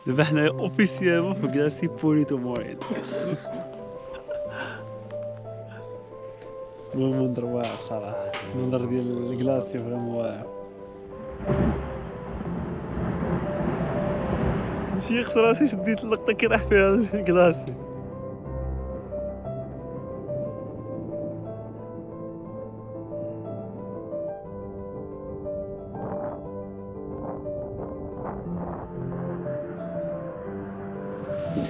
دابا حنايا اوفيسيالمون في كلاسي بوريتو موين. المنظر واعر صراحه، المنظر ديال الكلاسي فريمون واعر. ماشي يخسر راسي شديت اللقطه كيطيح فيها الكلاسي.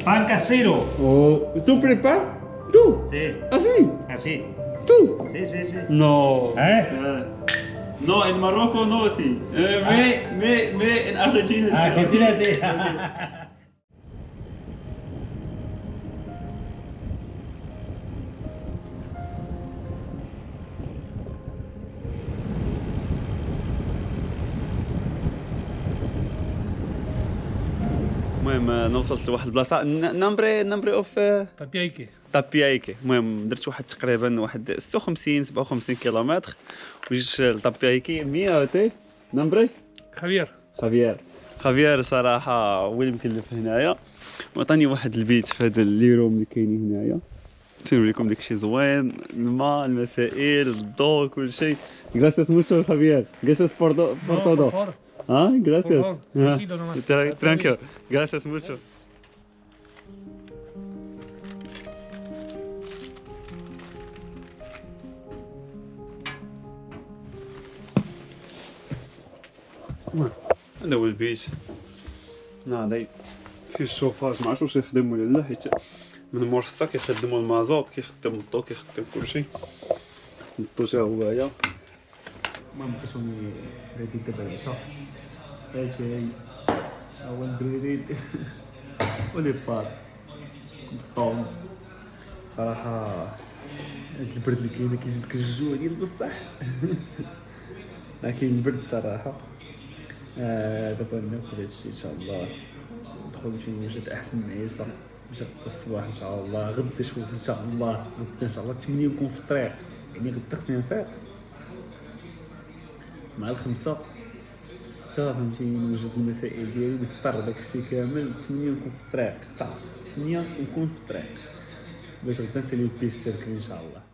Pan casero. Oh, ¿tú preparas? ¿Tú? Sí, ¿Así? así. ¿Tú? Sí, sí, sí. No. ¿Eh? No, en Morocco no, sí. Me en Argentina sí. Argentina sí. المهم انا وصلت لواحد البلاصه نمبري اوف Tapiaike. طابيايكي. المهم درت واحد تقريبا واحد 56 57 كيلومتر وجيت لطابيايكي 100 تي نمبري. Javier. خافير صراحه هو اللي مكلف هنايا وعطاني واحد البيت في هذا الليروم اللي كاينين هنايا. تنوريكم داكشي زوين، الماء، المسائل، الضوء، كل شيء. Gracias mucho Javier. Gracias por todo. favor. Ah, gracias. Por favor, tranquilo nomás. Tranquilo. Gracias mucho. هذا هو البيت ناضي فيه الشوفاج، ما عرفتش واش يخدم ولا لا، حيت من مورستا كيخدموا المازوط، كيخدم الضو، كيخدم كلشي. الضو تا هو هيا. المهم كتوني غادي دابا العشاء، اتاي هو البريد ولي بار الطون. صراحة هاد البرد اللي كاين كيجيب لك الجوع ديال بصح. لكن البرد صراحة. دابا ناكل هادشي ان شاء الله، ندخل نمشي نوجد احسن معيسه باش غدا الصباح ان شاء الله. غدا شوف ان شاء الله، غدا ان شاء الله 8 نكون في الطريق، يعني غدا خصني نفيق مع الخمسة 6 فهمتي، نوجد المسائل ديالي، نفطر داكشي كامل، 8 نكون في الطريق صافي، 8 نكون في الطريق باش غدا نسالي البيس سيركل ان شاء الله.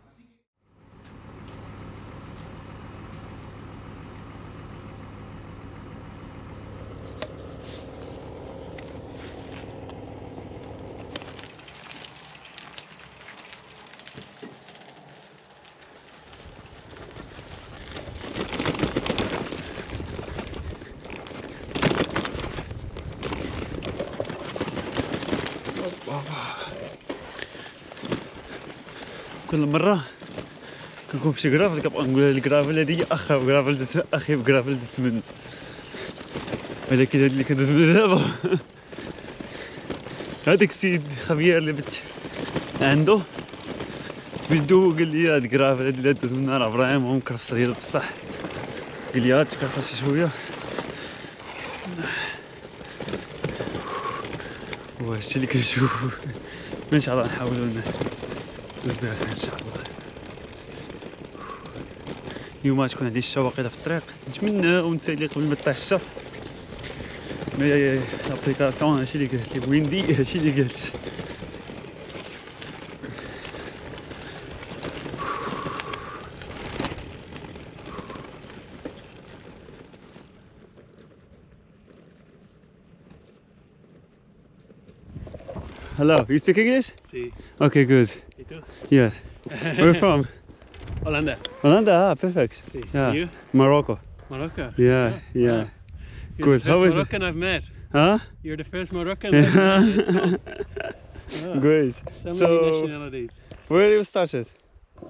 كل مرة كنكون فشي كرافل كنبقى نقول هاد الكرافل هادي اخا كرافل دزت اخي كرافل دزت منه، ولكن هاد اللي كندوز منه دابا هذاك السيد خبير اللي بت عنده بيدو قال لي هاد كرافل هادي اللي داز منها راه ابراهيم هو مكرفصه ديال بصح، قال لي تكرفص شي شويه وهادشي اللي كنشوف. ان شاء الله نحاولوا ندوز بها خير ان شاء الله. اليوم تكون عندي الشتا واقيلا في الطريق، نتمنى ونسالي قبل ما طيح الشتا. مي لابليكاسيون هادشي اللي قالت لي ويندي، هادشي اللي قالت. Hello, you speak English? Sí. Okay, good. ¿Y tú? Yes. Where are you from? Holanda. Holanda, perfect. Sí. Yeah. You? Morocco. Morocco. Yeah, yeah. You're Good. the How first is it? Moroccan I've met. Huh? You're the first Moroccan I've met. It's cool. Oh, Great. so many So, nationalities. where you started?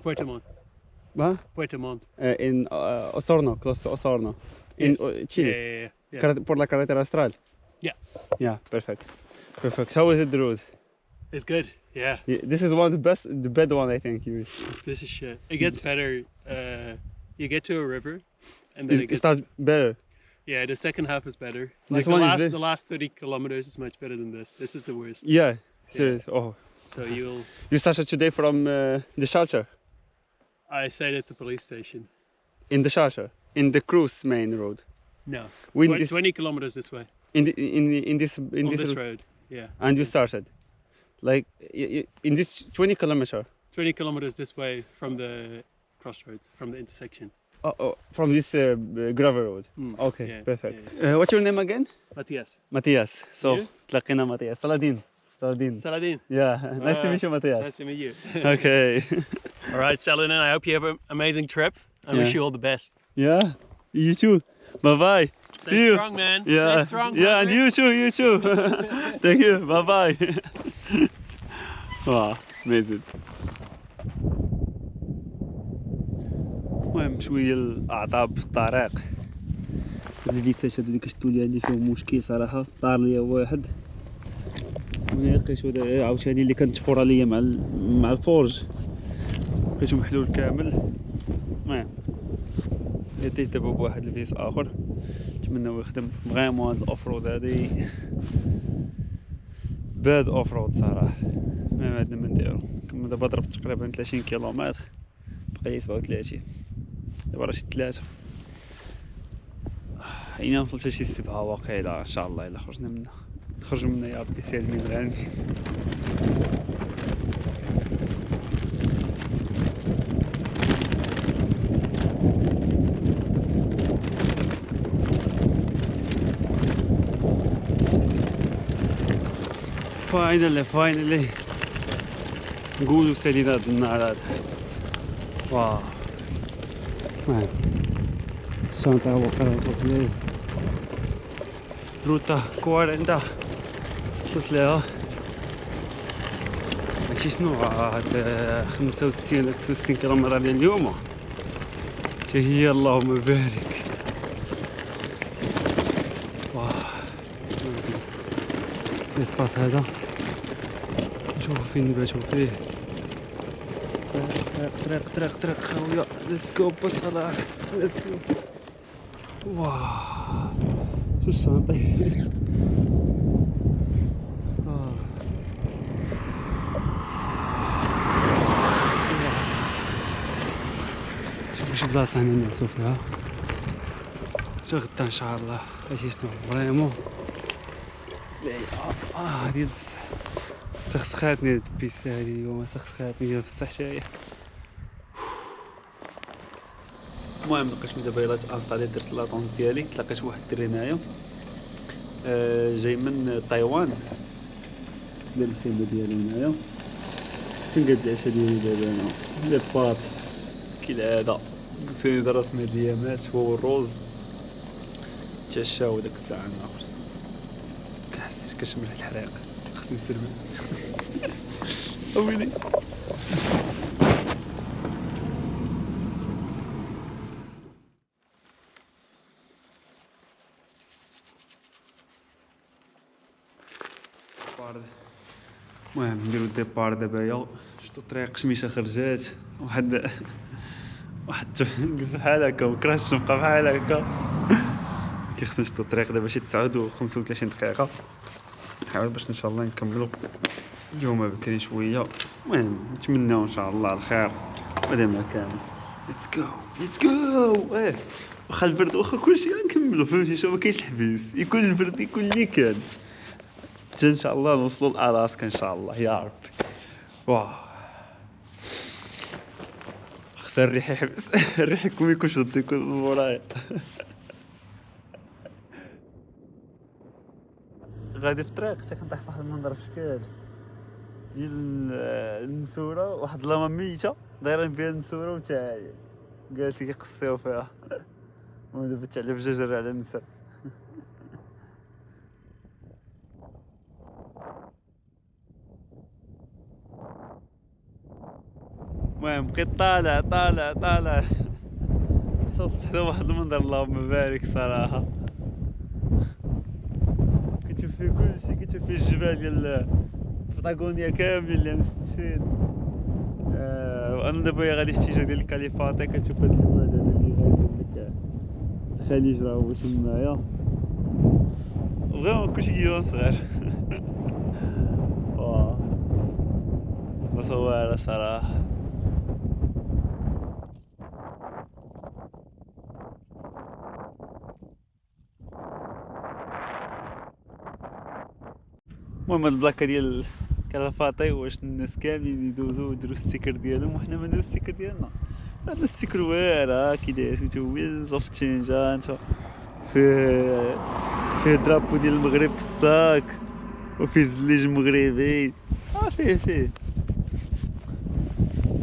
Puerto Montt. Huh? Puerto Montt. In Osorno, close to Osorno. In Yes. Chile. Yeah. Por la carretera austral. Yeah. Yeah, perfect. Perfect. How is it the road? It's good. Yeah. This is one of the bad one I think. This is shit. It gets better. You get to a river, and then it It gets starts better. yeah. The second half is better. This Like one is the last 30 kilometers is much better than this. This is the worst. Yeah. Serious. Oh, So you'll. you started today from the shelter. I stayed at the police station. In the shelter. In the cruise main road. No. When 20, this- 20 kilometers this way. in on this this road. Yeah. and you started like in this 20 kilometer. 20 kilometers this way from the crossroads, from the intersection. From this gravel road. Mm, Okay, yeah, perfect. yeah, What's your name again? Matthias. Matthias. So You? تلاقينا Matthias. Saladin. Saladin. Yeah, nice to meet you, Matthias. Nice to meet you. Okay. All right, Saladin, I hope you have an amazing trip. I wish Yeah. you all the best. Yeah, you too. Bye bye. Stay See you. strong, man. Yeah, Stay strong, yeah, and brother. you too, you too. Thank you. Bye bye. Wow, amazing. المهم شويه الاعطاب في الطريق. هاد الفيساج هادو اللي كشفتو لي عندي فيهم مشكل صراحه، طار ليا واحد وهنا لقيتو هذا عاوتاني اللي كانت تفور عليا مع الفورج لقيتو محلول كامل. المهم بديت دابا بواحد الفيس اخر نتمنى يخدم فريمون. هاد الاوفرود هادي باد اوفرود صراحه، المهم عندنا ما نديرو. كما دابا ضربت تقريبا 30 كيلومتر، بقى 37 دابا راه شي 3 عينا وصلت شي 7 واقيلا ان شاء الله. الا خرجنا منها نخرجوا منها يا ربي سالمين غانمين. فاينلي نقولوا سالينا هاد النهار هذا. واو المهم الشنطة وقرا وصلت ليه روتا 40 وصلت ليها. هادشي شنو هاد 65 ولا 69 كيلومتر ديال اليوم حتى هي اللهم بارك. واو الاسباس هذا نشوفو فين نباتو فيه. طريق خاوية. ليتس جو بصلاح ليتس جو. واو شو الشنطة. شوفو شي بلاصة هنا نعسو فيها حتى غدا ان شاء الله. هادشي شنو فريمون هادي بصح سخسخاتني هاد البيسة هادي اليوم، سخسخاتني بصح حتى هي. المهم لقيت دابا يلاه تانستالي درت لاطونط ديالي. تلاقيت واحد الدري هنايا جاي من تايوان دار الخيمة ديالو هنايا. فين قاد العشاء ديالي دابا انا؟ لي باط كالعادة بسيد راس مديامات هو الروز تعشاو داك الساعة الآخر. كنحس كنشم ريحة الحريق خصني نسربل. ويلي المهم نديرو الديبار دابايا. شفتو الطريق شميشه خرجات واحد جلس بحال هكا مكرهتش نبقى بحال هكا. كيخصني نشدو الطريق دابا شي 39 دقيقة. نحاول باش ان شاء الله نكملو اليوم بكري شوية. المهم نتمناو ان شاء الله الخير مادام ما كان. ليتس جو واخا البرد واخا كلشي غنكملو فهمتي. شوف مكاينش الحبيس، يكون البرد يكون اللي كان حتى ان شاء الله نوصلوا لالاسكا ان شاء الله يا ربي. واه خسر الريح يحبس. الريح يكون شد يكون مورايا. غادي في الطريق حتى كنطيح فواحد المنظر في شكال ديال النسورة، واحد لاما ميتة دايرين بها النسورة وتا هي جالسين كيقصيو فيها. ودابا تعلف ججر على النسر. المهم بقيت طالع وصلت حدا واحد المنظر اللهم بارك صراحة. كتشوف فيه كلشي، كتشوف فيه الجبال ديال بطاغونيا كاملين اللي مستشفين. وانا دابا غادي في اتجاه ديال الكاليفاتي. كتشوف هاد الواد هذا اللي غادي لك الخليج راه هو تمايا. فريمون كلشي كيبان صغير. واه مصورة صراحة. المهم هاد البلاكه ديال كلافاطي واش الناس كاملين يدوزو ويديرو الستيكر ديالهم وحنا ما نديرو الستيكر ديالنا. هذا الستيكر واعر كي داير سميتو ويلز اوف تشينج. انت فيه درابو ديال المغرب في الساك وفيه الزليج مغربي. فيه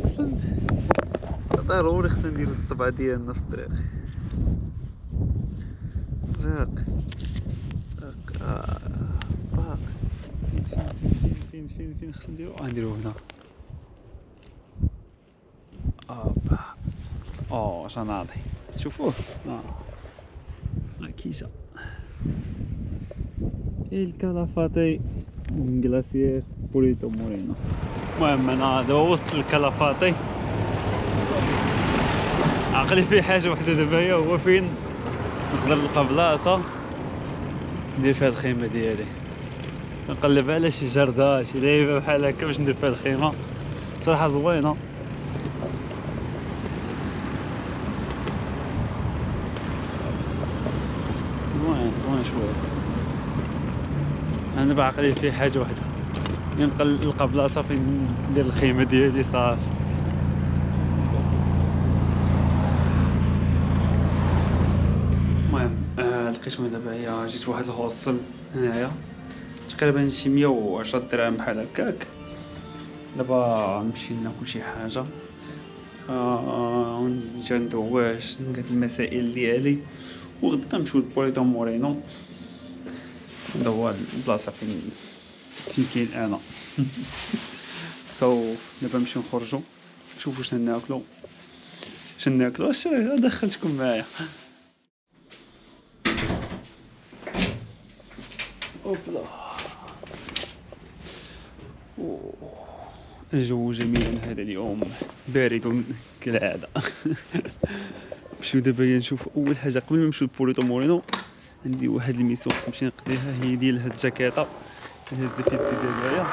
اصلا ضروري خصنا نديرو الطبعه ديالنا في الطريق. راق فين خصنا نديرو؟ نديرو هنا. شناضي شوفوه. كيسه الكلافاطي غلاسيير بوريتو مورينو. المهم انا دابا وسط الكلافاطي، عقلي فيه حاجه وحده دابا هي هو فين نقدر نلقى بلاصه ندير فيها الخيمه ديالي. نقلب على شي جردة شي لعيبه بحال هكا باش ندير فيها الخيمه. صراحه زوينه. زوين شويه. انا دابا عقلي فيه حاجه وحده، نلقى بلاصه فين ندير الخيمه ديالي صافي. المهم لقيت من دابا هي جيت واحد الهوستل هنايا تقريبا شي 110 درهم بحال هكاك. دابا نمشي ناكل شي حاجه ونجي ندواش نقاد المسائل ديالي وغدا نمشيو لبوريتو مورينو. هذا هو البلاصه فين كاين انا. دابا نمشيو نخرجو نشوفو شنو ناكلو. واش دخلتكم معايا؟ اوبلا. الجو جميل هذا اليوم، بارد كالعاده. نمشيو دابا نشوف اول حاجه قبل ما نمشيو لبوريتو مورينو. عندي واحد الميسيون خصني نمشي نقضيها، هي ديال هاد الجاكيطه اللي هزت في يدي دابا.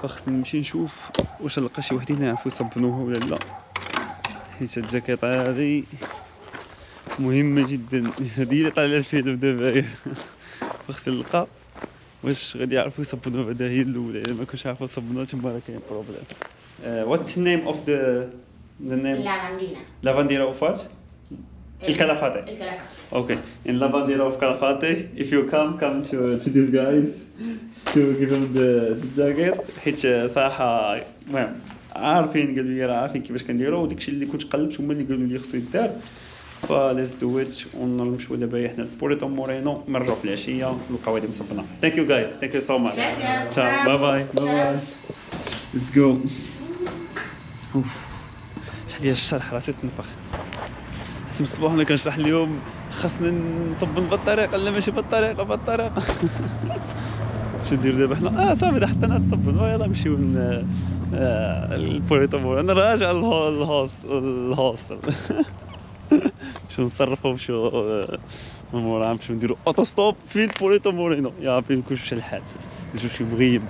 فخصني نمشي نشوف واش نلقى شي وحدين يعرفوا يصبنوها ولا لا، حيت هاد الجاكيطه هادي مهمه جدا. هادي اللي طالعه الفيلم دابا. فخصني نلقى واش غادي يعرفوا يصبنوها. بعدا هي الاولى، الا ما كنتش عارفوا يصبنوها تما راه كاين بروبليم. واتس نيم اوف ذا نيم؟ لافانديرا اوف وات؟ الكلافاتي. Okay, in Lavandera of Calafate, if you come to these guys to give them the jacket. حيت صراحة المهم عارفين قالوا لي راه عارفين كيفاش كنديروا، وداكشي اللي كنت قلبت هما اللي قالوا لي خصو يدار. فليتس دو ات ونمشيو دابا حنا لبوريتو مورينو، نرجعوا في العشية نلقاو هادي مصبنة. ثانك يو جايز، ثانك يو سو ماتش. باي باي ليتس جو. شحال ديال الشرح راسي تنفخ. حتى الصباح انا كنشرح اليوم خاصنا نصبن بالطريقه لا ماشي بالطريقه. شنو ندير دابا حنا؟ صافي دا حطينا تصبن ويلا نمشيو لبوريتو مورينو. انا راجع الهوستل. نمشيو نصرفو نمشيو من موراها نمشيو نديرو اوتو ستوب فين بوريتو مورينو. يا ربي كلشي مشى الحال، نجيو شي مغيب.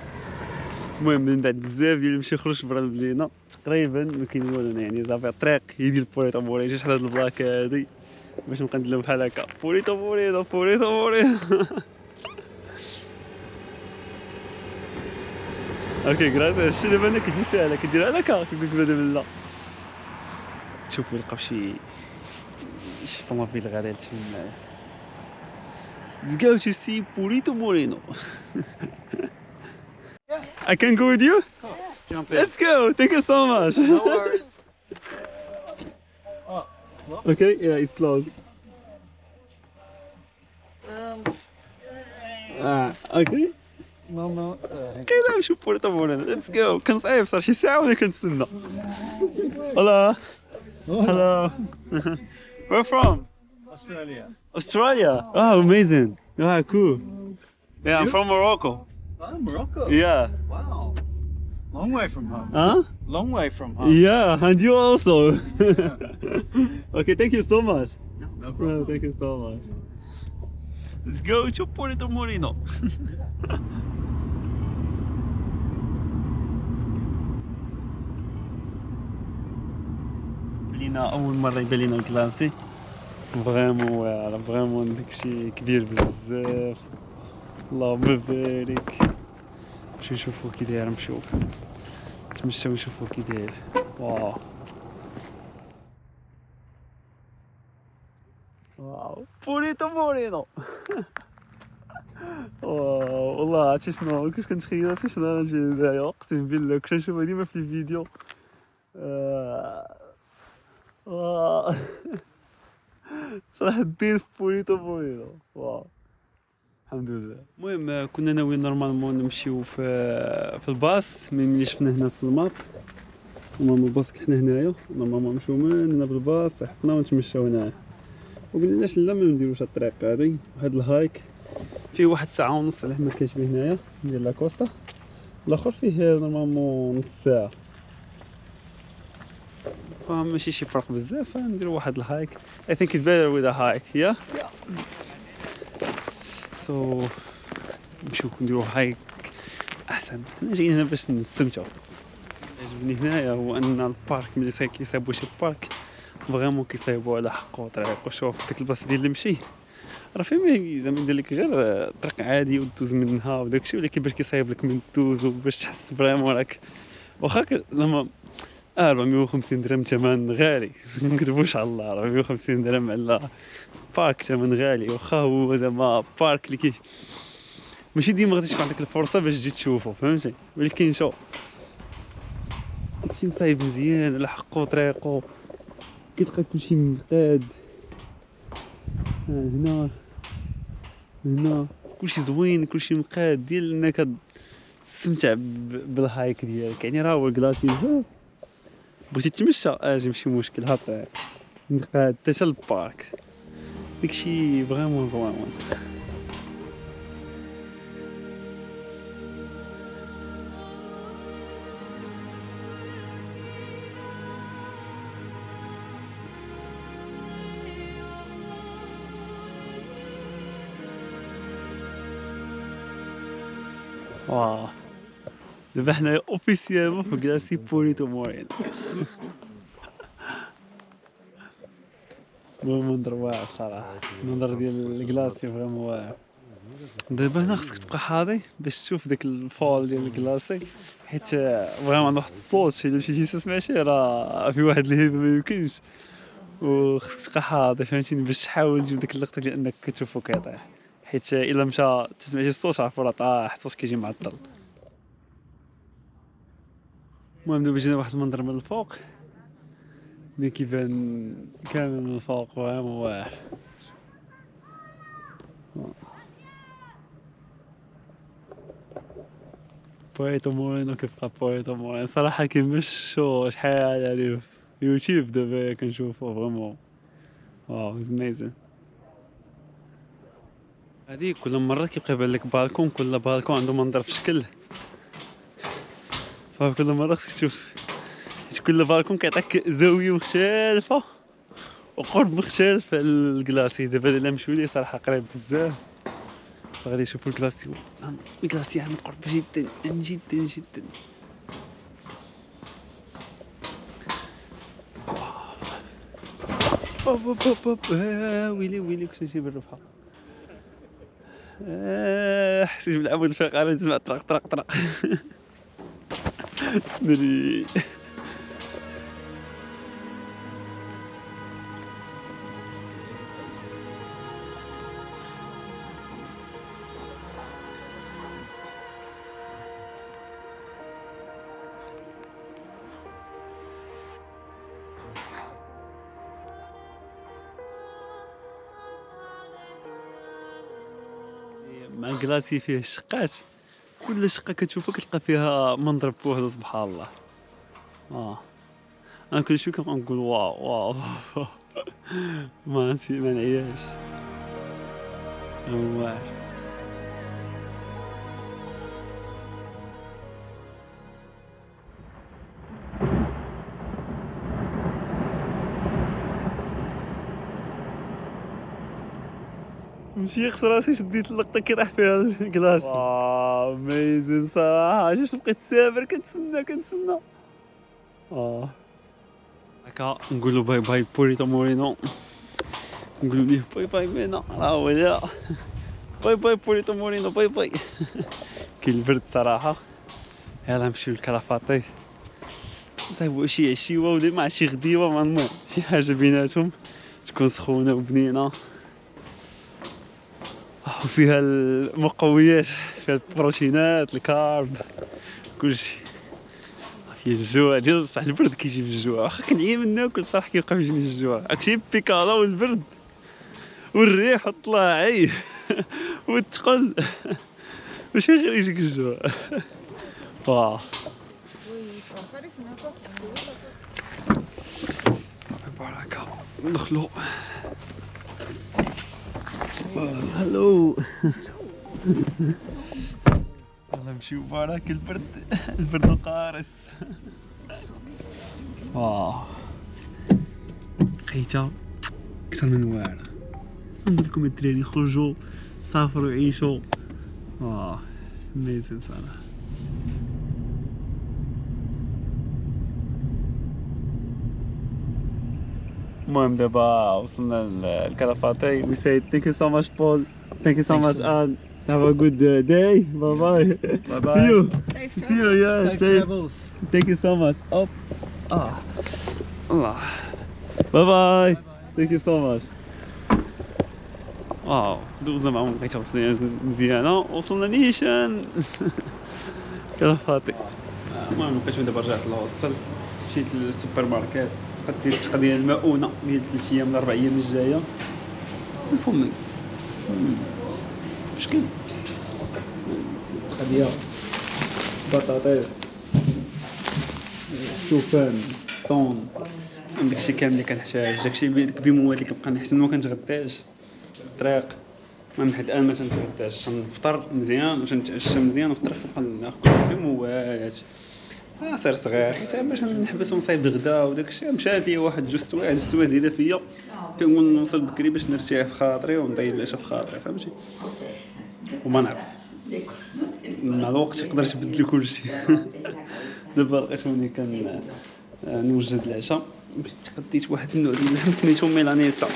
المهم من بعد بزاف ديال نمشي خرج برا المدينه تقريبا ما كاين والو، يعني صافي الطريق هي ديال بوريتو مورينو. جيت حدا هاد البلاكه هادي باش نبقى ندير بحال هكا بوريتو مورينو. اوكي غراس. هادشي دابا انا كتجي ساهله كديرها هكا كيقول لك بدا من لا. شوفوا لقاو شي طوموبيل غادي تمشي معايا. Let's go to see Purito Moreno. I can go with you? Jump in. Let's go. Thank you so much. No worries. Okay, yeah, it's closed. Okay. No. كاين نمشيو بوريتو مورينو. Let's go. كان صعيب صار شي ساعة وانا كنتسنى. Hello. Hello. Where from? Australia. Oh, amazing. Ah, cool. Yeah, I'm from Morocco. Oh, Morocco. Yeah. Wow. Long way from home. Huh? Long way from home. Yeah, and you also. Okay, thank you so much. No problem. Thank you so much. Let's go to Porto Moreno. بلينا أول مرة يبان لينا الكلاسي فريمون واعر، فريمون داكشي كبير بزاف اللهم بارك. نمشيو نشوفو كي داير، نمشيو نتمشاو نشوفو كي داير. واو واو بوريتو مورينو. واو والله عرفتي شنو كنت كنتخيل راسي شنو غنجي هنايا، اقسم بالله كنت نشوفها ديما في الفيديو. صراحة دير في بوريتو مورينو. واو الحمد لله. المهم كنا ناويين نورمالمون نمشيو في الباص، ملي شفنا هنا في الماب نورمالمون الباص حنا هنايا، نورمالمون نمشيو من هنا بالباص حطنا ونتمشاو هنايا، وقلنا لا ما نديروش الطريق هادي. وهاد الهايك فيه 1 ساعة ونص على ما كيشبه هنايا ديال لاكوستا، الاخر فيه نورمالمون نص ساعة، فماشي شي فرق بزاف. فنديرو واحد الهايك. I think it's better with a hike, yeah? سو نمشيو نديرو هايك احسن. حنا جايين هنا باش نستمتعو. عجبني هنايا هو ان البارك ملي كيصايبو شي بارك فريمون كيصايبو على حقو طريق. وشوف ديك البلاصه ديال المشي راه فين زعما يدير لك غير طريق عادي ودوز منها وداكشي، ولكن باش كيصايب لك من دوز وباش تحس فريمون راك واخا زعما 450 درهم ثمن غالي. ما نكذبوش على الله، 450 درهم على بارك ثمن غالي. واخا هو زعما بارك اللي ماشي ديما غادي تكون عندك الفرصه باش تجي تشوفو، فهمتي؟ ولكن شوف داكشي مصايب مزيان على حقو طريقو، كتلقى كلشي مقاد. هنا كلشي زوين، كلشي مقاد ديال انك تستمتع بالهايك ديالك. يعني راه هو الكلاسي بغيتي تمشى اجي ماشي مشكل، ها الطريق مقاد حتى البارك، داكشي فريمون زوين. واه دابا حنايا اوفيسيالمون في كلاسي بوريتو مورينو. منظر واعر صراحه، المنظر ديال الكلاسي فريمون واعر. دابا هنا خصك تبقى حاضي باش تشوف داك الفول ديال الكلاسي، حيت فريمون واحد الصوت الا مشيتي تسمع شي راه في واحد الهيبه ما يمكنش، وخصك تبقى حاضي فهمتيني باش تحاول تجيب ديك اللقطه ديال انك كتشوفو كيطيح، حيت الا مشى تسمع شي صوت عرفو راه طاح، الصوت كيجي معطل. المهم دابا جينا واحد المنظر من الفوق ملي كيبان كامل من الفوق فريمون واعر. بوريتو مورينو كيبقى بوريتو مورينو صراحة كيمشو شحال هادي في يوتيوب دابا كنشوفو فريمون واو اميزين. هادي كل مرة كيبقى يبان لك بالكون، كل بالكون عنده منظر في شكل، فكل مرة خصك تشوف حيت كل بالكون كيعطيك زاوية مختلفة وقرب مختلف على الكلاسي. دابا الا نمشيو ليه صراحة قريب بزاف، فغادي نشوفو الكلاسي عن قرب جدا جدا جدا. ويلي كنت نجيب الرفحة. حسيت بالعمود الفقري تسمع طرق دري. مع الكلاسي فيه شقات، كل شقة كتشوفها كتلقى فيها منظر بوحدو سبحان الله. انا كل شويه كنبقى نقول واو ما نعياش واعر. مشي يخسر راسي شديت اللقطه كيطيح فيها الكلاس. واو اميزين صراحه، علاش بقيت سافر كنتسنى هكا نقولوا باي باي بوريتو مورينو، نقولوا ليه باي باي مينا راه ولا باي باي بوليتو مورينو باي باي. كاين البرد صراحه. يلا نمشيو للكرافاطي نصايبو شي عشيوه ولا مع شي غديوه، ما المهم شي حاجه بيناتهم تكون سخونه وبنينه وفيها المقويات، فيها البروتينات الكارب كلشي. فيها الجوع ديال صح، البرد كيجيب الجوع، واخا كنعيا ناكل صراحه كيبقى يجيني الجوع. هاكشي بيكالا والبرد والريح والطلاعي والثقل ماشي غير يجيك الجوع. واه بركة ندخلو. هلو يلا نمشيو برك. البرد قارس. واه لقيتها اكثر من واعره. نقول لكم الدراري خرجوا سافروا عيشوا. ميزن صراحه. المهم دابا وصلنا للكرافاتي. We say thank you so much Paul, thank you so much Anne, have a good day, bye bye. See you, see you, yeah, say thank you so much. Up الله باي باي. thank you so much. واو دوزنا معهم لقيتها مزيانه. وصلنا نيشان كرافاتي. المهم لقيت دابا رجعت للهوستل، مشيت للسوبر ماركت، قديت تقضي المؤونه ديال 3 ايام ل 4 ايام الجايه. الفمي اش كاين تقضيه بطاطس الشوفان طون داكشي كامل اللي كنحتاج، داكشي بمواد اللي كنبقى نحتاج ما كنتغداش الطريق. من حد الان ما تنتغداش، تنفطر مزيان وتنتعشى مزيان وفي الطريق نبقى ناكل بمواد سير صغير حتى باش نحبس ونصايب الغدا وداكشي. مشات لي واحد جوج سوايع زياده فيا، كنقول نوصل بكري باش نرتاح في خاطري ونطيب العشاء في خاطري، فهمتي؟ وما نعرف مع الوقت يقدر يتبدل كلشي. دابا لقيت ملي كان نوجد العشاء تقديت واحد النوع ديال اللحم سميتو ميلانيسا.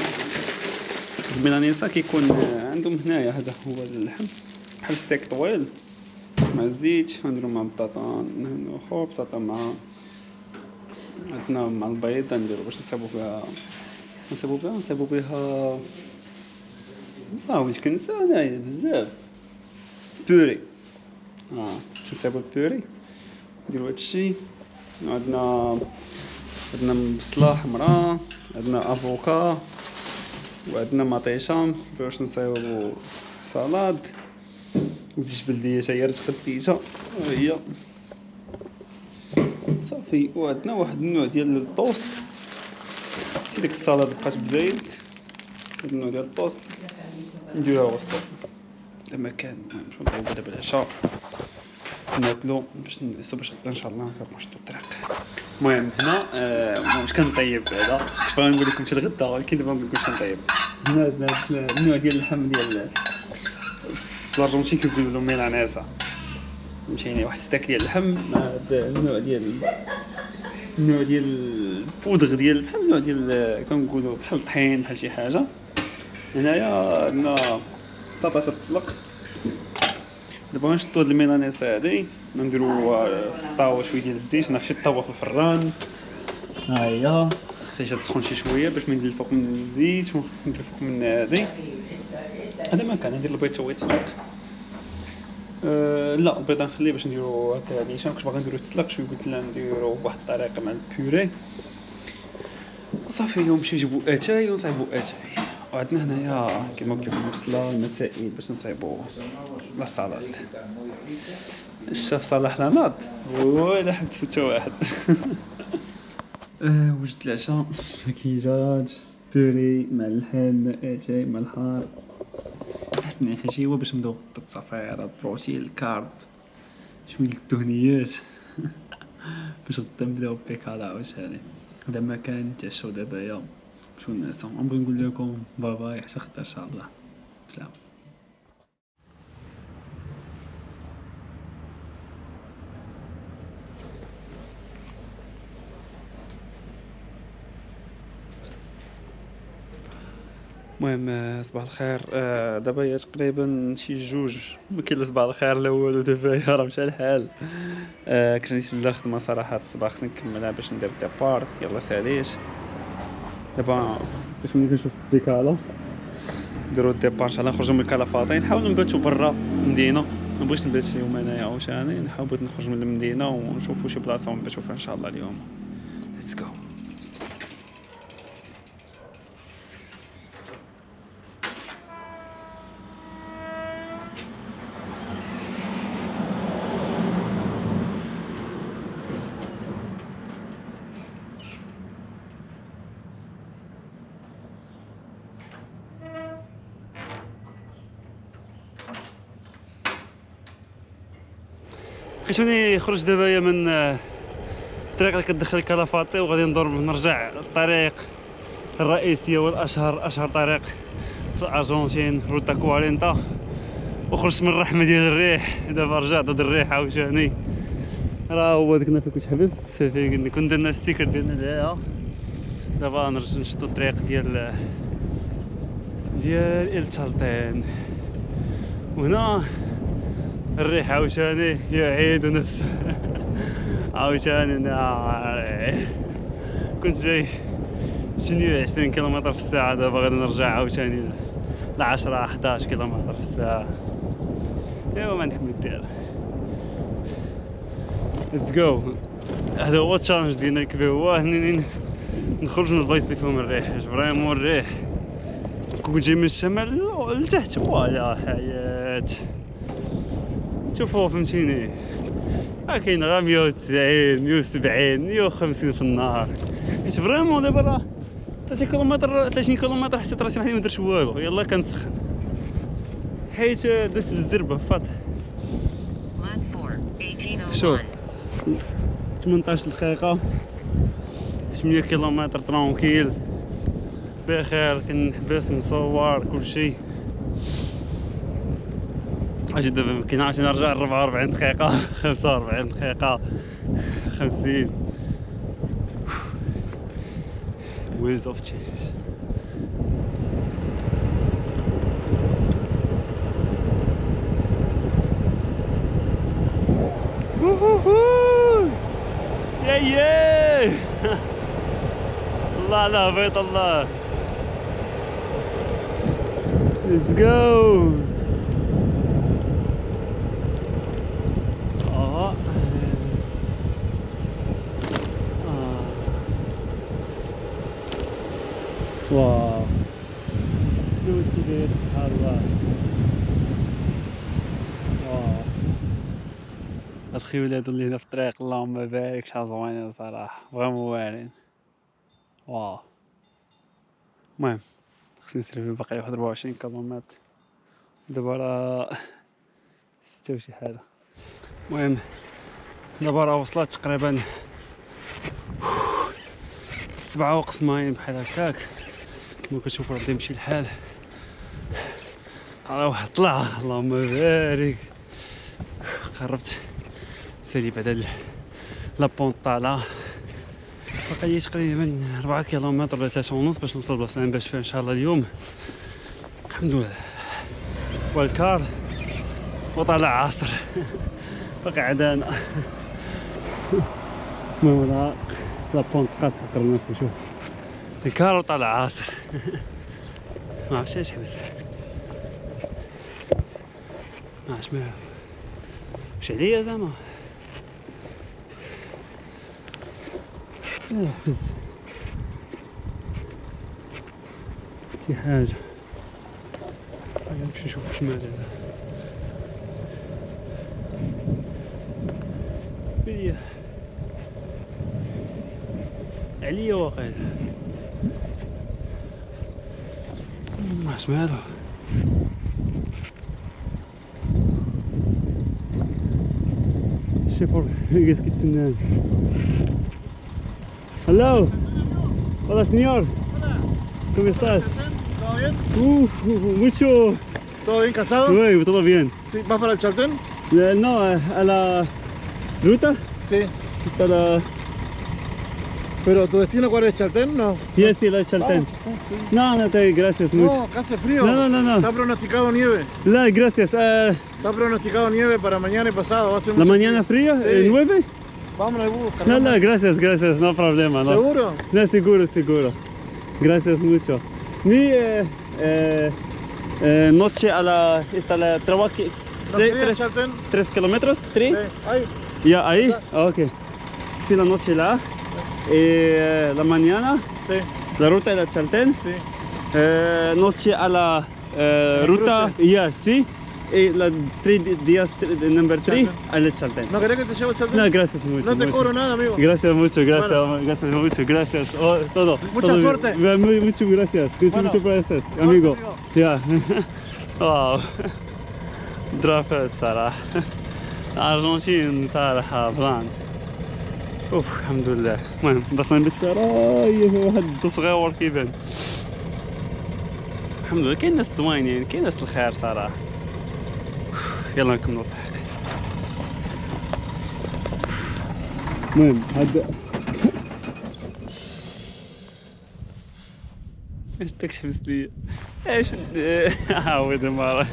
الميلانيسا كيكون عندهم هنايا، هذا هو اللحم بحال ستيك طويل مع الزيت، نديرو مع البطاطا اخر بطاطا مع عندنا مع البيض نديرو باش نصايبو بها واش كنسى انايا بزاف بوري. باش نصايبو البوري نديرو هادشي. عندنا بصله حمراء، عندنا افوكا، وعندنا مطيشه باش نصايبو سلطه وزيت بلديه حتى هي تقديتها هي صافي. وعندنا واحد النوع ديال الطوست، سي ديك السلطه بقات بزايد، هاد النوع ديال الطوست نديروها وسطو لما كان. نمشيو نطيبو دابا العشاء ناكلو باش نعسو باش غدا ان شاء الله نفيقو نشدو الطريق. المهم هنا واش كنطيب بعدا كنت باغي نقول لكم شي الغدا، ولكن دابا نقول لكم كنطيب. هنا عندنا النوع ديال اللحم ديال في الارجنتين كيقولوا له ميلانيسا، فهمتيني؟ واحد ستاك ديال اللحم مع هذا النوع ديال البودغ ديال بحال النوع ديال كنقولوا بحال الطحين بحال شي حاجه. هنايا عندنا بطاطا تسلق. دابا غنشدو هاد الميلانيسا هادي نديرو في الطاوه شويه ديال الزيت، ناخذ شي طاوه في الفران ها هي خصها تسخن شي شويه باش ما ندير فوق من الزيت وندير فوق من هادي. هذا ما كان ندير البيض هو يتسلق. لا البيض نخليه باش نديرو هكا نيشان، كنت باغي نديرو تسلق شويه، قلت لا نديرو بواحد الطريقه مع البيوري وصافي. ونمشيو نجيبو اتاي ونصايبو اتاي. وعندنا هنايا كيما قلت لكم البصله المسائل باش نصايبو لا سلطه. الشيف صلاح لناض ولا حبسو حتى واحد. وجدت العشاء كيجاج بوري مع اللحم اتاي مع الحار، خاصني حشيوه باش نبداو التصافير البروتين الكارب شويه الدهنيات باش غدا نبداو بيكالا وشحال. هذا ما كان نتعشاو دابايا شو نعسو. نبغي نقول لكم باي باي حتى غدا ان شاء الله. سلام. المهم صباح الخير. دابا هي تقريبا شي جوج، ما كاين لا صباح الخير الاول ودابا راه مشى الحال. كنت نسيت لا خدمه صراحه هاد الصباح، خصني نكملها باش ندير ديبار. يلا ساليت دابا باش ملي كنشوف الديكالا نديرو الديبار ان شاء الله نخرجو من الكلافاطين، نحاول نباتو برا المدينه. ما بغيتش نبات شي يوم انايا عاوتاني، نحاول نخرج من المدينه ونشوفو شي بلاصه ونباتو فيها ان شاء الله اليوم. ليتس جو. خشوني خرج دابا من الطريق اللي كتدخل الكلافاطي، وغادي نرجع الطريق الرئيسيه اشهر طريق في الارجنتين، روتا 40. وخرجت من الرحمه ديال الريح، دابا رجعت هاد الريح عاوتاني. راه هو ديك فين كنت حبس، فين كنا درنا الستيكر ديالنا ليها. دابا نرجع نشدو الطريق ديال التالتين، وهنا الريح عاوتاني يعيد نفسه. عاوتاني كنت جاي 22 كيلومتر في الساعة، دابا غادي نرجع عاوتاني ل 10 11 كيلومتر في الساعة. ايوا ما عندك ما دير. ليتس جو. هذا هو التشالنج ديالنا الكبير، هو انني نخرج من البلايص اللي فيهم الريح. فريمون الريح كون جاي من الشمال لتحت ولا حياة. شوفوا فهمتيني، كاين غير 190 170 150 في النهار، حيت فريمون دابا راه 30 كيلومتر 30 كيلومتر حسيت راسي بحالي ما درتش والو. يلا كنسخن حيت دزت بالزربه فاط. شوف 18 دقيقه 8 كيلومتر ترونكيل بخير. كنحبس نصور كلشي. اجي دابا مكاين عشان نرجع 44 دقيقة 45 دقيقة 50. wheels of change. يا الله على بيت الله. let's go. واو شنو كبير سبحان الله. واو الخيول هادو اللي هنا في الطريق اللهم بارك شحال زوينين صراحة، فريمون واعرين. واو المهم خصني نسير في باقي واحد 24 كيلومتر، دابا راه 6 وشي حاجة. المهم دابا راه وصلت تقريبا 7 وقسماين بحال هكاك كما كتشوفوا. راه بدا يمشي الحال. راه واحد طلع اللهم بارك. قربت سالي بعدا لابونط طالعه. باقي لي تقريبا 4 كيلومتر ولا 3 ونص باش نوصل لبلاصه اللي نبات فيها ان شاء الله اليوم الحمد لله. والكار وطالع عاصر باقي عدانا. المهم راه لابونط قاصحه قربنا نشوف الكار وطالع عاصر. ما عرفتش علاش حبس، ما عرفتش ما مش عليا زعما حبس شي حاجة. نمشي نشوف شمال هذا بلي عليا واقيلا ما عرفتش مالو. الشيفور جالس كيتسناني. Hello. Hola señor. ¿Cómo estás? ¿Todo bien? Mucho. ¿Todo bien, casado? Sí, todo bien. Sí, ¿vas para el Chaltén? No, a la ruta Sí. está ¿Pero tu destino cuál es? ¿Chaltén? No. Yes, sí, la Chaltén. Sí. No, no, gracias mucho. No, acá hace frío. No. Está pronosticado nieve. La, gracias. Está pronosticado nieve para mañana y pasado. Va a ser ¿La mucho mañana fría? Sí. 9? Vamos al bus, No, cargamos. gracias, no problema. No. ¿Seguro? No, seguro. Gracias mucho. Mi noche a la... Está la trabajo que... ¿No fría, Chaltén? 3 kilómetros? 3? Sí. Ahí. Ya, ahí? Ok. Sí, la noche la... la mañana, Sí. la ruta de la Chaltén. Sí. Noche a la El ruta, cruce. ya, sí. Y la 3 días, number 3, Chaltén. a la Chaltén. ¿No querés que te lleve a Chaltén? No, gracias mucho. No te mucho. cobro nada, amigo. Gracias mucho, gracias, Bueno. gracias mucho, gracias. Oh, todo. Mucha todo suerte. bien. Muchas gracias. Bueno. Muchas gracias, Suerte, amigo. amigo. Ya. واو درافت صراحة أرجنتين صراحة بلان اوف الحمد لله. المهم بس انا بالنسبة راي واحد صغير كيبان. الحمد لله كاين ناس زوين يعني كاين ناس الخير صراحة. يلا نكملوا الطريق. المهم هذا ايش تكشف لي؟ ايش عاود مرة.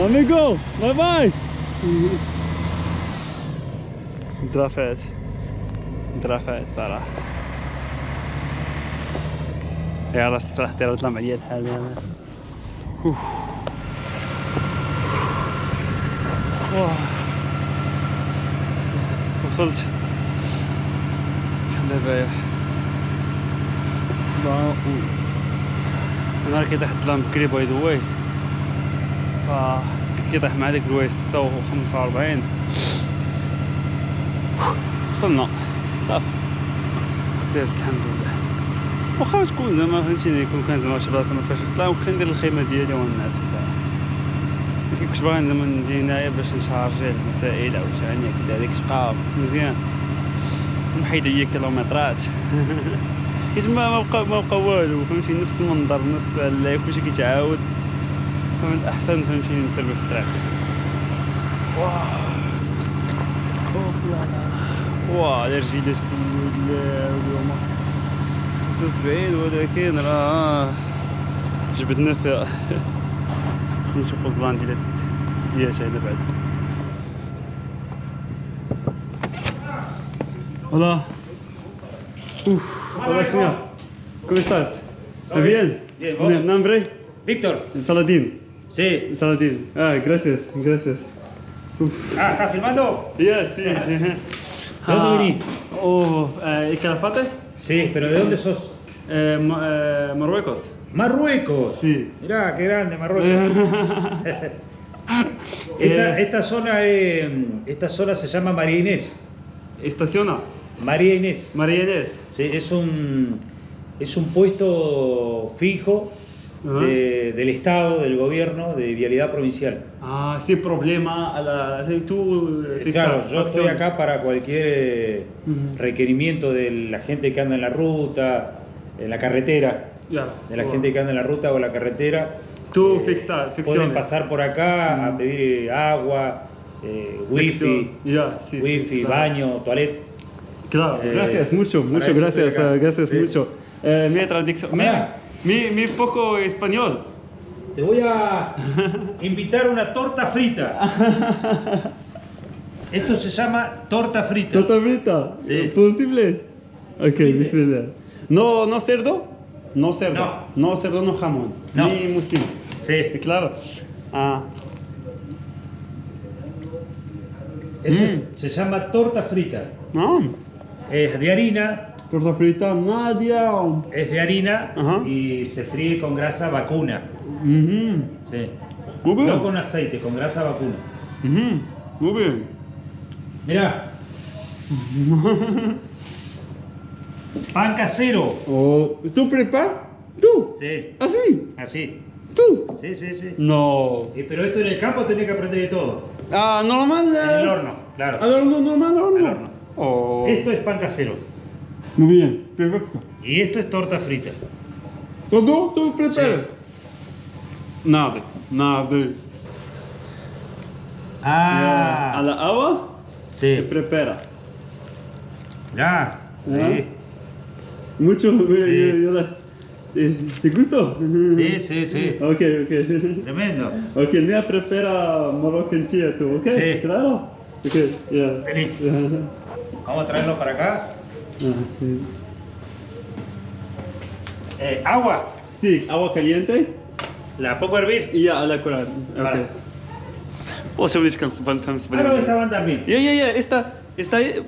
Amigo, bye bye. درافات صراحة. يا راس صراحة ترى طلع معي الحال هذا. وصلت دابا 7:30. انا كي طحت لهم بكري باي ذا واي كي طيح مع ديك الواي 6:45 وصلنا صافي دازت الحمد لله. واخا تكون زعما فهمتيني يكون كان زعما شي بلاصه ما فيهاش نطلع وكان ندير الخيمه ديالي والناس صافي. ما كنتش باغي زعما نجي هنايا باش نشارجي المسائل عاوتاني هكذا ديك تبقى مزيان محيد ليا كيلومترات. حيت ما بقى والو فهمتي نفس المنظر نفس اللي كلشي كيتعاود فمن الاحسن فهمتيني نسربي في الطريق. واه على رجلي تكون لا اليوم 75 ولكن راه جبدنا فيها. نشوفوا البلان ديالها هنا بعد. Hola. Hola señor. ¿Cómo estás? Bien. Bien, ¿vos? ¿Nombre? Víctor, Saladín. sí. Saladín. Gracias. ¿Estás filmando? Ya, sí. ¿De dónde venís? ¿Y Calafate? Sí, pero ¿de dónde sos? Marruecos. Marruecos. Sí. Mirá, qué grande Marruecos. Esta zona se llama María Inés. Estaciona. María Inés. María Inés. Sí, es un puesto fijo Ajá. del Estado, del gobierno, de vialidad provincial. Sí, problema a la... Tú... Claro, yo estoy acción. acá para cualquier requerimiento de la gente que anda en la ruta, en la carretera, Ya. de la gente que anda en la ruta o la carretera. Tú Pueden ficciones. pasar por acá a pedir agua, wifi, Ya, sí. wifi, claro. baño, toilet. Claro, gracias, mucho para eso gracias, estoy acá. gracias Sí. mucho. Mi traducción, Hola. mi poco español. Te voy a invitar una torta frita. Esto se llama torta frita. ¿Tota frita? Sí. ¿Posible? Ok, bismillah. No cerdo? No cerdo. No. No cerdo, no jamón. No. Ni muslim. Sí. Claro. Eso se llama torta frita. No. Es de harina, Torta frita, Nadia. es de harina Ajá. y se fríe con grasa vacuna. Sí. Muy bien. No con aceite, con grasa vacuna. Muy bien. Mirá. Pan casero. ¿Tú preparas? ¿Tú? Sí, ¿Así? así. ¿Tú? Sí, sí, sí. No. Pero esto en el campo tenés que aprender de todo. Normal. En el horno, claro. Al horno, normal, horno. Al horno. Esto es pan casero. Muy bien, perfecto. Y esto es torta frita. ¿Todo? ¿Tú preparas? Nada, nada. A la agua se sí. prepara. Ya. ¿Ya? Sí. Mucho. ¿Te gustó? Sí, sí, sí. Ok, ok. Tremendo. Ok, me prepara Moroccan tea tú, ok? Sí. Claro. Ok, ya. Vení. Vamos a traerlo para acá. Sí. Agua. Sí, agua caliente La pongo a hervir. y a la coral. Vale. Ok. Oh, se me dice que vamos Ah, no, estaban también. Ya, está ahí,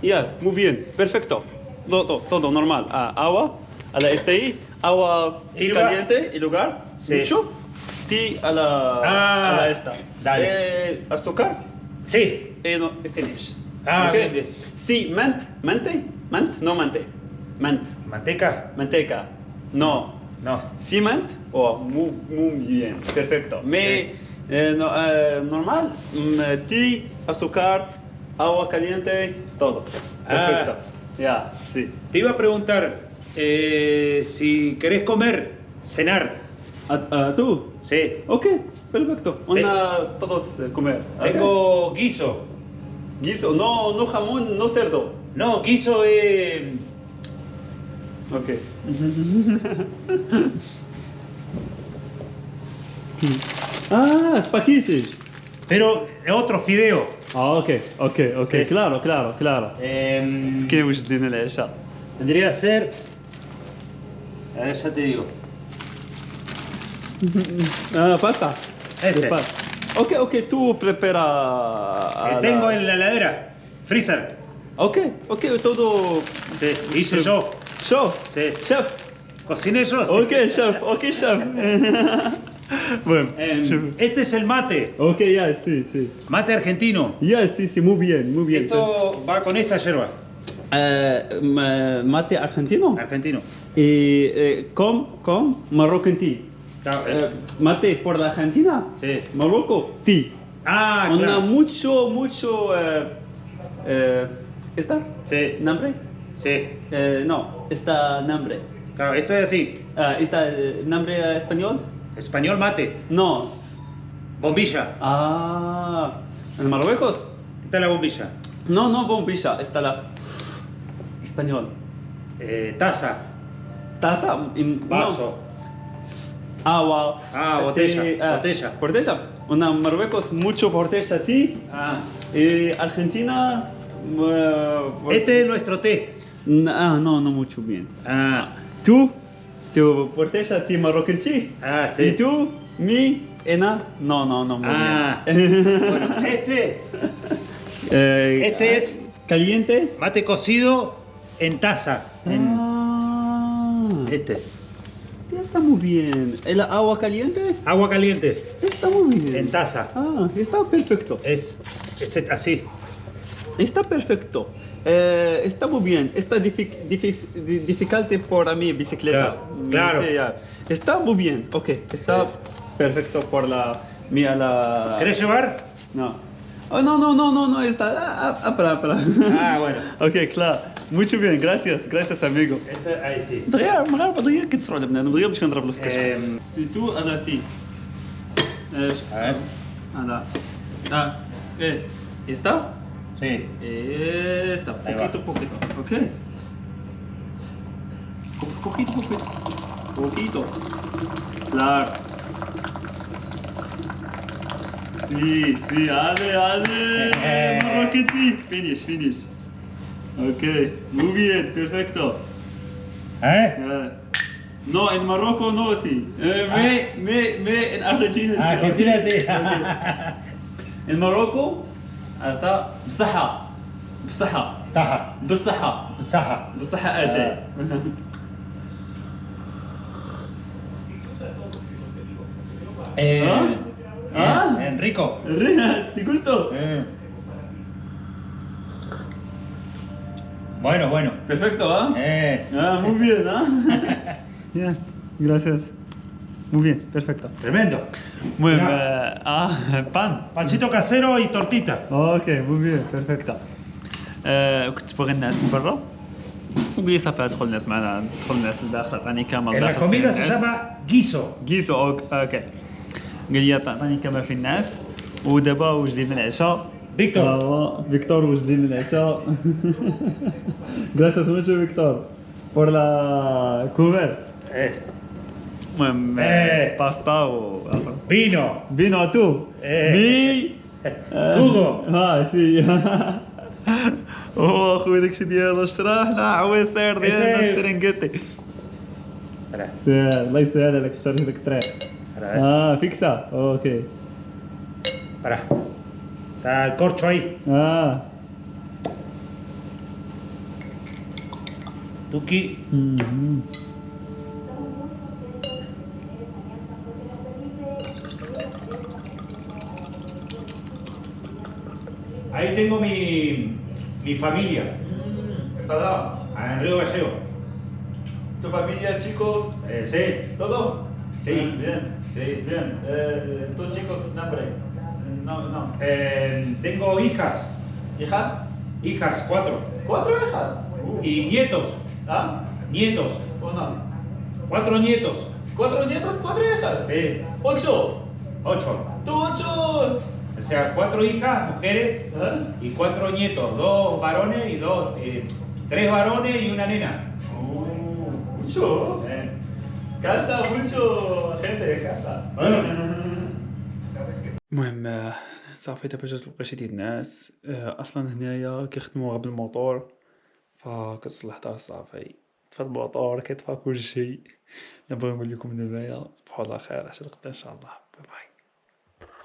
ya, muy bien, perfecto. Todo normal. Agua, a la está ahí, agua Iba. caliente y lugar, Sí. mucho. Ti a la esta. Dale. Azúcar Sí. y no, finish. Ah, Ok. bien, bien. Sí, no mente. Manteca. Manteca, no. No. Cement, oh, muy bien, perfecto. Normal, té, azúcar, agua caliente, todo. Perfecto. Ya, sí. Te iba a preguntar si querés comer, cenar. ¿Tú? Sí. Ok, perfecto. Todos comer. Ok. Tengo guiso. Guiso, no jamón, no cerdo. No, guiso Ok. Spaghetti. pero otro fideo. Ok, Sí. claro. Em, وش دين العشاء. Tendría que ser. A ver, ya te digo. Pasta. Este. Ok, tú prepara. Tengo en la heladera. Freezer. Ok, todo. Sí. Hice yo. Yo. Sí. Chef. Cociné yo. sí. Ok, chef. Bueno, chef. Este es el mate. Ok, ya, sí. Mate argentino. Ya, sí, muy bien. Esto va con esta yerba. Mate argentino. Argentino. Y con Moroccan tea. Claro, Mate por la Argentina. Sí. Morocco, tea. Ah, Una claro. mucho. ¿Está? Sí. ¿Nombre? Sí. No, está nombre. Claro, esto es así. ¿Está nombre español? Español mate. No. Bombilla. ¿En Marruecos? Esta es la bombilla. No, bombilla, está la. Español. Taza. Taza. Vaso. No. Agua. Botella. Botella. Botella. Una Marruecos, mucho botella ti. Y Argentina. Este es nuestro té. No mucho bien. Tu botella ti Moroccan tea. Sí. Y tú, no, muy Bueno, este bien. es Caliente. mate cocido en taza. Este. Ya está muy bien. ¿El agua caliente? Agua caliente. Está muy bien. En taza. Está perfecto. Es así. Está perfecto. Está muy bien. Está difícil para mi bicicleta. Claro. Sí, ya. Está muy bien. Ok. Está perfecto por la mía la. ¿Querés llevar? No. No. Está. Para. Bueno. Ok, claro. Mucho bien. Gracias amigo. Este, ahí sí. دغيا كتسرع لبنان دغيا باش كنضرب لك كشف سي تو هذا سي هذا está Sí. está Ahí va. poquito ok poquito claro sí ale Moroccan tea finish ok muy bien perfecto. No, en Marruecos no, sí. En Argentina sí. Argentina sí. En Marruecos hasta بصحة Saja. بالصحة أجي. Enrico. ¿Te gustó? Bueno. Perfecto, muy bien, Ya, gracias. Muy bien, perfecto. Tremendo. Muy bien. Mirá. Pan. Pancito casero y tortita. اوكي muy bien perfecto. كنت باغي نعس من برا وقال لي صافي ادخل الناس معنا، ندخل الناس لداخل، عطاني كاميرا En la داخل comida فيها se الناس. llama guiso. كيسو اوكي. قال لي عطاني كاميرا في الناس. ودابا وجد لنا العشاء. Víctor. فيكتور وجد لنا العشاء. Gracias mucho Víctor por la cover. Eh, المهم باستا و vino. فينو تو مي Hugo. ها سي. هو اخويا داكشي ديالو شراه لا عويصير ديالنا إيه. السرنجيتي. Espera, الله يسهل عليك اختار هذاك الطريق. espera, فيكسا اوكي. espera. Está el corcho ahí. Tuki. Ahí tengo mi familia. Está En Río Gallego. tu familia chicos. Sí. ¿Todo? Sí. Bien. Sí. Bien. ¿Tú chicos nombre? No. Tengo hijas. ¿Hijas? Hijas, 4. 4 hijas. Y nietos. ¿Ah? Nietos. Uno. 4 nietos. 4 nietos, 4 hijas. Sí. 8. 8. ¡Tú 8! O sea, 4 hijas, mujeres, y 4 nietos, 2 varones y 3 varones y una nena. mucho. Casa, mucho gente de casa. المهم صافي دابا جات البقيشه ديال الناس. اصلا هنايا كيخدموا غير بالموتور، فكتصلح دار صافي طفى الموتور كيطفى كلشي. دابا نقول لكم دابا تصبحوا على خير، عشان الغدا ان شاء الله. باي باي.